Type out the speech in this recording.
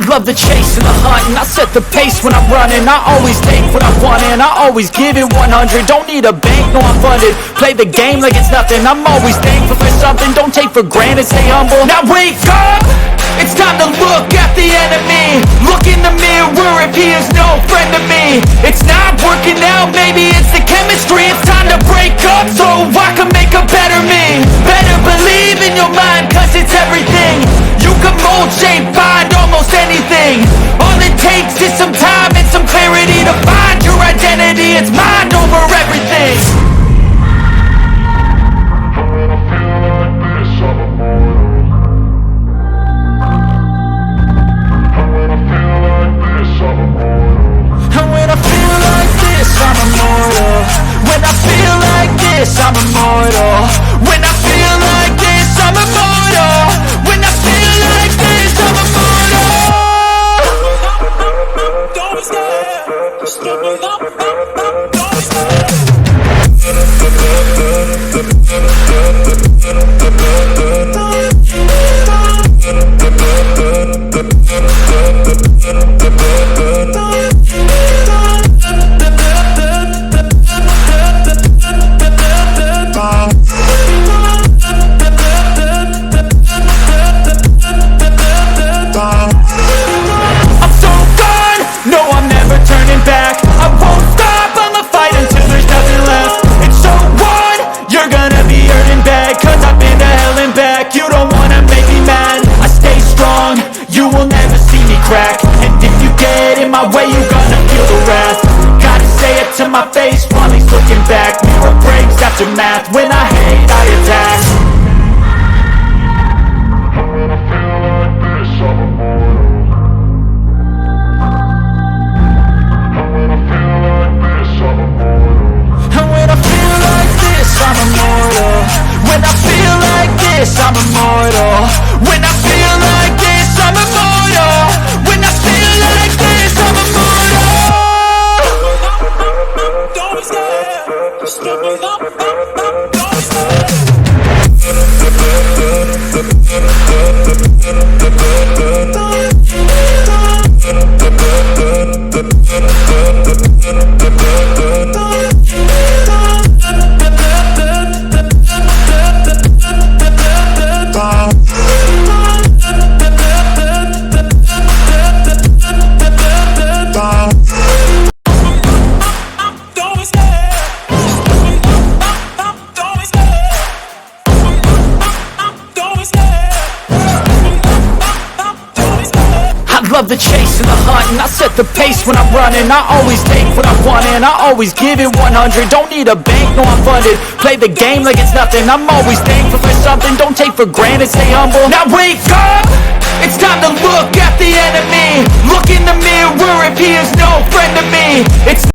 love the chase and the hunt, and I set the pace when I'm running. I always take what I want and I always give it 100. Don't need a bank, no I'm funded. Play the game like it's nothing. I'm always thankful for something. Don't take for granted, stay humble. Now wake up! It's time to look at the enemy. Look in the mirror if he is no friend to me. It's not working out, maybe it's the chemistry. It's time to break up so I can make a better me. Better believe in your mind, cause it's everything. You can mold, shape, find almost anything. All it takes is some time and some clarity to find your identity. It's mind over everything. I'm immortal. When I feel like this, I'm immortal. When I feel like this, I'm immortal. Don't be scared. Stupid up. Don't be scared. To my face while he's looking back. Mirror breaks after math. When I hate, I attack. And when I feel like this, I'm immortal. When I feel like this, I'm immortal. When I feel like this, I'm immortal. When I feel like this, I'm immortal. Don't be scared. Stupid up. Don't be scared. Love the chase and the hunt, and I set the pace when I'm running. I always take what I want and I always give it 100. Don't need a bank, no I'm funded. Play the game like it's nothing. I'm always thankful for something. Don't take for granted, stay humble. Now wake up! It's time to look at the enemy. Look in the mirror if he is no friend to me. It's